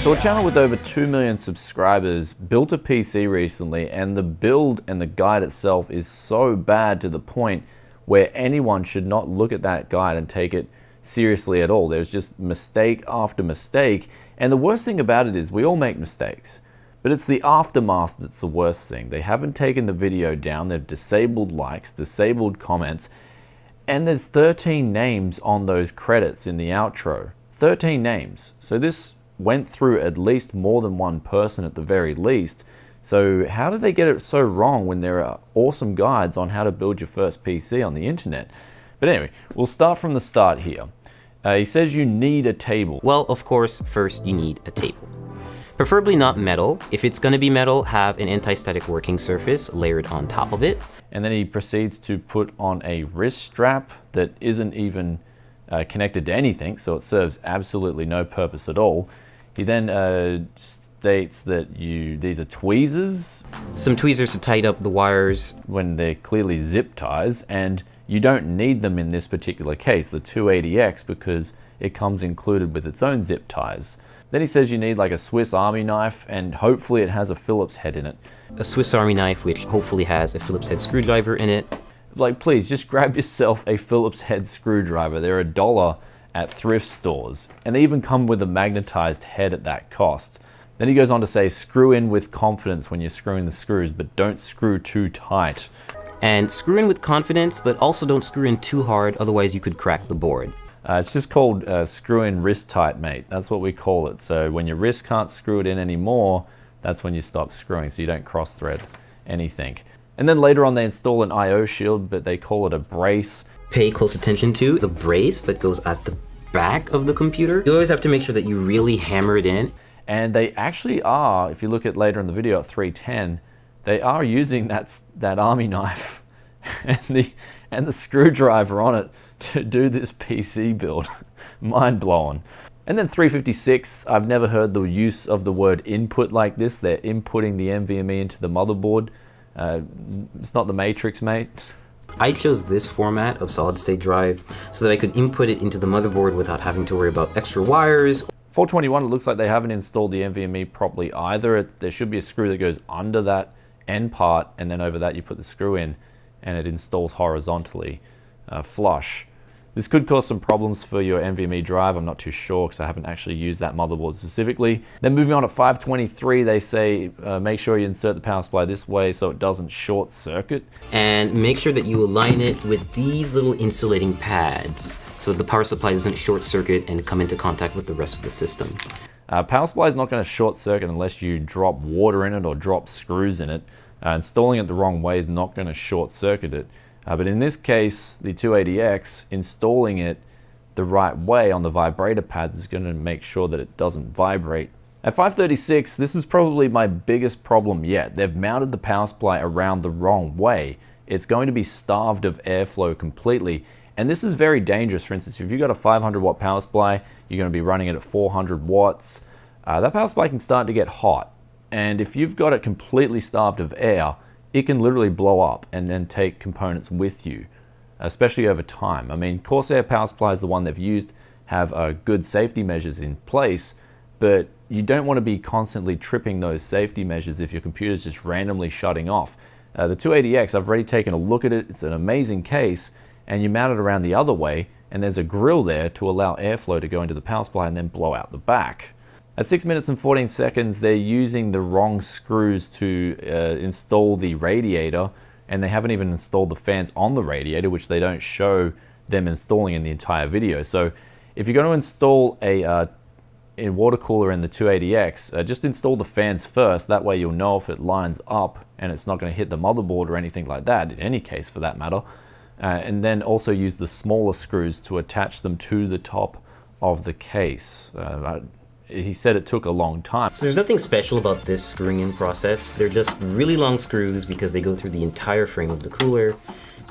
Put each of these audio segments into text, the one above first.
So a channel with over 2 million subscribers built a PC recently, and the build and the guide itself is so bad to the point where anyone should not look at that guide and take it seriously at all. There's just mistake after mistake, and the worst thing about it is we all make mistakes, but it's the aftermath that's the worst thing. They haven't taken the video down, they've disabled likes, disabled comments, and there's 13 names on those credits in the outro. 13 names. So this went through at least more than one person at the very least. So how did they get it so wrong when there are awesome guides on how to build your first PC on the internet? But anyway, we'll start from the start here. He says you need a table. Well, of course, first you need a table. Preferably not metal. If it's going to be metal, have an anti-static working surface layered on top of it. And then he proceeds to put on a wrist strap that isn't even connected to anything, so it serves absolutely no purpose at all. He then states that these are tweezers. Some tweezers to tighten up the wires. When they're clearly zip ties, and you don't need them in this particular case, the 280X, because it comes included with its own zip ties. Then he says you need like a Swiss Army knife, and hopefully it has a Phillips head in it. A Swiss Army knife which hopefully has a Phillips head screwdriver in it. Like, please, just grab yourself a Phillips head screwdriver. They're $1 at thrift stores, and they even come with a magnetized head at that cost. Then he goes on to say, screw in with confidence when you're screwing the screws, but don't screw too tight. And screw in with confidence, but also don't screw in too hard, otherwise you could crack the board. It's just called screw in wrist tight, mate. That's what we call it. So when your wrist can't screw it in anymore, that's when you stop screwing, so you don't cross thread anything. And then later on they install an IO shield, but they call it a brace. Pay close attention to the brace that goes at the back of the computer. You always have to make sure that you really hammer it in. And they actually are, if you look at later in the video at 310, they are using that army knife and the screwdriver on it to do this PC build. Mind blowing. And then 356, I've never heard the use of the word input like this. They're inputting the NVMe into the motherboard. It's not the Matrix, mate. I chose this format of solid state drive so that I could input it into the motherboard without having to worry about extra wires. 421, it looks like they haven't installed the NVMe properly either. There should be a screw that goes under that end part, and then over that you put the screw in, and it installs horizontally, flush. This could cause some problems for your NVMe drive. I'm not too sure because I haven't actually used that motherboard specifically. Then moving on at 523, they say make sure you insert the power supply this way so it doesn't short circuit. And make sure that you align it with these little insulating pads so that the power supply doesn't short circuit and come into contact with the rest of the system. Power supply is not going to short circuit unless you drop water in it or drop screws in it. Installing it the wrong way is not going to short circuit it. But in this case, the 280X, installing it the right way on the vibrator pads is going to make sure that it doesn't vibrate. At 536, this is probably my biggest problem yet. They've mounted the power supply around the wrong way. It's going to be starved of airflow completely. And this is very dangerous. For instance, if you've got a 500 watt power supply, you're going to be running it at 400 watts. That power supply can start to get hot. And if you've got it completely starved of air, it can literally blow up and then take components with you, especially over time. I mean, Corsair power supply is the one they've used, have good safety measures in place, but you don't want to be constantly tripping those safety measures if your computer's just randomly shutting off. The 280X, I've already taken a look at it. It's an amazing case, and you mount it around the other way, and there's a grill there to allow airflow to go into the power supply and then blow out the back. At 6 minutes and 14 seconds, they're using the wrong screws to install the radiator, and they haven't even installed the fans on the radiator, which they don't show them installing in the entire video. So if you're going to install a water cooler in the 280X, just install the fans first. That way you'll know if it lines up and it's not going to hit the motherboard or anything like that, in any case for that matter. And then also use the smaller screws to attach them to the top of the case. He said it took a long time. So there's nothing special about this screwing in process. They're just really long screws because they go through the entire frame of the cooler,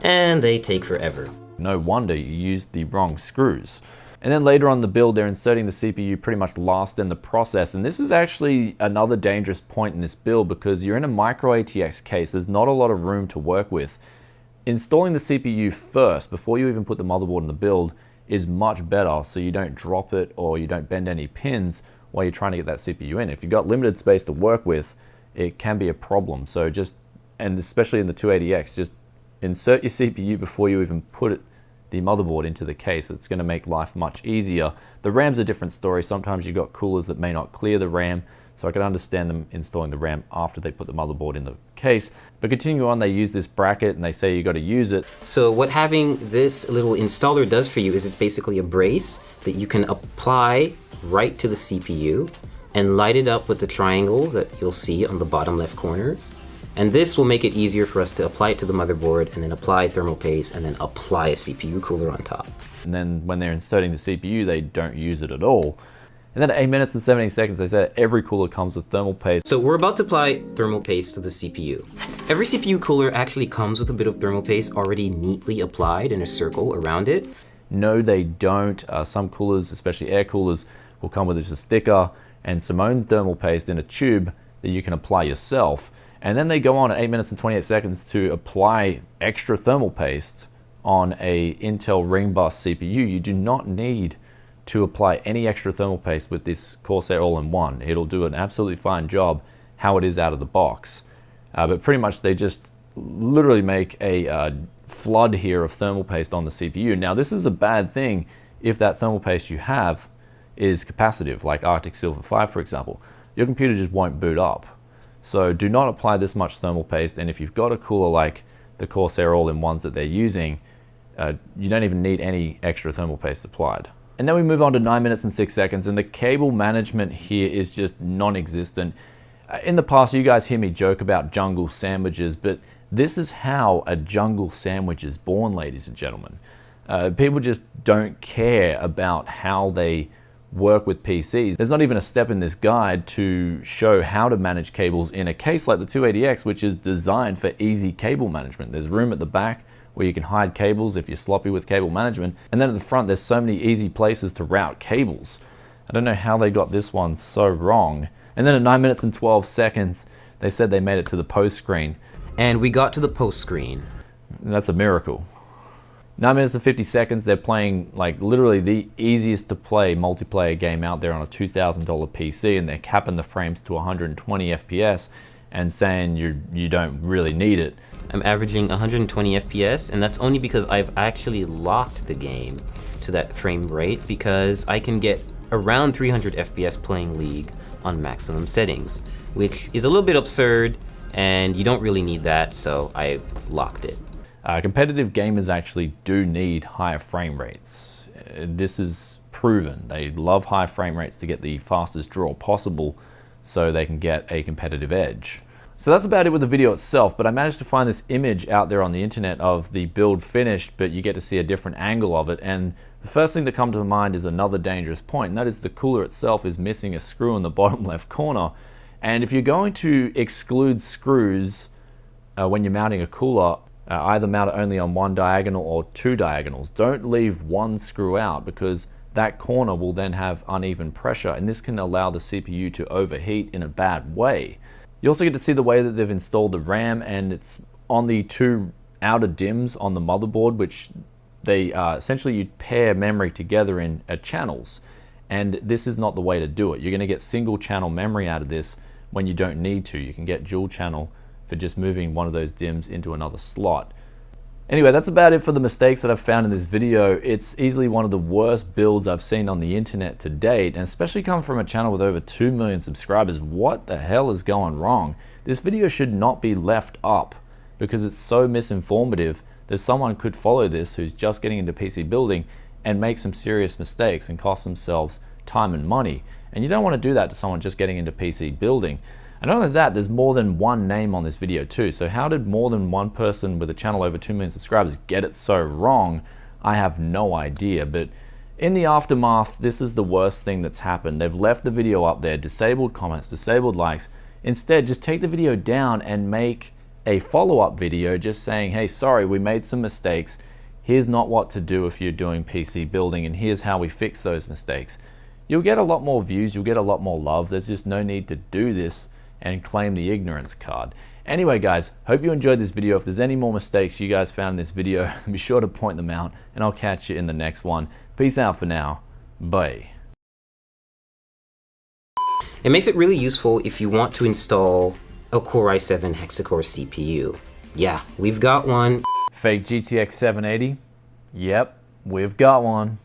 and they take forever. No wonder you used the wrong screws. And then later on in the build, they're inserting the CPU pretty much last in the process. And this is actually another dangerous point in this build because you're in a micro ATX case. There's not a lot of room to work with. Installing the CPU first, before you even put the motherboard in the build, is much better so you don't drop it or you don't bend any pins while you're trying to get that CPU in. If you've got limited space to work with, it can be a problem. So and especially in the 280X, just insert your CPU before you even put the motherboard into the case. It's going to make life much easier. The RAM's a different story. Sometimes you've got coolers that may not clear the RAM, so I can understand them installing the RAM after they put the motherboard in the case. But continuing on, they use this bracket and they say you got to use it. So what having this little installer does for you is it's basically a brace that you can apply right to the CPU and light it up with the triangles that you'll see on the bottom left corners. And this will make it easier for us to apply it to the motherboard and then apply thermal paste and then apply a CPU cooler on top. And then when they're inserting the CPU, they don't use it at all. And then at 8 minutes and 17 seconds, they said every cooler comes with thermal paste. So we're about to apply thermal paste to the CPU. Every CPU cooler actually comes with a bit of thermal paste already neatly applied in a circle around it. No, they don't. Some coolers, especially air coolers, will come with just a sticker and some own thermal paste in a tube that you can apply yourself. And then they go on at 8 minutes and 28 seconds to apply extra thermal paste on a Intel Ring Bus CPU. You do not need to apply any extra thermal paste with this Corsair all-in-one. It'll do an absolutely fine job how it is out of the box. But pretty much they just literally make a flood here of thermal paste on the CPU. Now this is a bad thing if that thermal paste you have is capacitive, like Arctic Silver 5 for example. Your computer just won't boot up. So do not apply this much thermal paste, and if you've got a cooler like the Corsair all-in-ones that they're using, you don't even need any extra thermal paste applied. And then we move on to 9 minutes and 6 seconds, and the cable management here is just non-existent. In the past, you guys hear me joke about jungle sandwiches, but this is how a jungle sandwich is born, ladies and gentlemen. People just don't care about how they work with PCs. There's not even a step in this guide to show how to manage cables in a case like the 280X, which is designed for easy cable management. There's room at the back where you can hide cables if you're sloppy with cable management. And then at the front, there's so many easy places to route cables. I don't know how they got this one so wrong. And then at 9 minutes and 12 seconds, they said they made it to the post screen. And we got to the post screen. That's a miracle. 9 minutes and 50 seconds, they're playing like literally the easiest to play multiplayer game out there on a $2,000 PC, and they're capping the frames to 120 FPS and saying you don't really need it. I'm averaging 120 FPS, and that's only because I've actually locked the game to that frame rate, because I can get around 300 FPS playing League on maximum settings, which is a little bit absurd, and you don't really need that, so I've locked it. Competitive gamers actually do need higher frame rates. This is proven. They love high frame rates to get the fastest draw possible so they can get a competitive edge. So that's about it with the video itself, but I managed to find this image out there on the internet of the build finished, but you get to see a different angle of it. And the first thing that comes to mind is another dangerous point, and that is the cooler itself is missing a screw in the bottom left corner. And if you're going to exclude screws when you're mounting a cooler, either mount it only on one diagonal or two diagonals. Don't leave one screw out, because that corner will then have uneven pressure, and this can allow the CPU to overheat in a bad way. You also get to see the way that they've installed the RAM, and it's on the two outer DIMMs on the motherboard, which they essentially you pair memory together in channels, and this is not the way to do it. You're going to get single channel memory out of this when you don't need to. You can get dual channel for just moving one of those DIMMs into another slot. Anyway, that's about it for the mistakes that I've found in this video. It's easily one of the worst builds I've seen on the internet to date, and especially coming from a channel with over 2 million subscribers. What the hell is going wrong? This video should not be left up because it's so misinformative that someone could follow this who's just getting into PC building and make some serious mistakes and cost themselves time and money. And you don't want to do that to someone just getting into PC building. And not only that, there's more than one name on this video too. So how did more than one person with a channel over 2 million subscribers get it so wrong? I have no idea. But in the aftermath, this is the worst thing that's happened. They've left the video up there, disabled comments, disabled likes. Instead, just take the video down and make a follow-up video just saying, hey, sorry, we made some mistakes. Here's not what to do if you're doing PC building, and here's how we fix those mistakes. You'll get a lot more views, you'll get a lot more love. There's just no need to do this and claim the ignorance card. Anyway guys, hope you enjoyed this video. If there's any more mistakes you guys found in this video, be sure to point them out, and I'll catch you in the next one. Peace out for now. Bye. It makes it really useful if you want to install a Core i7 hexa-core CPU. Yeah, we've got one. Fake GTX 780? Yep, we've got one.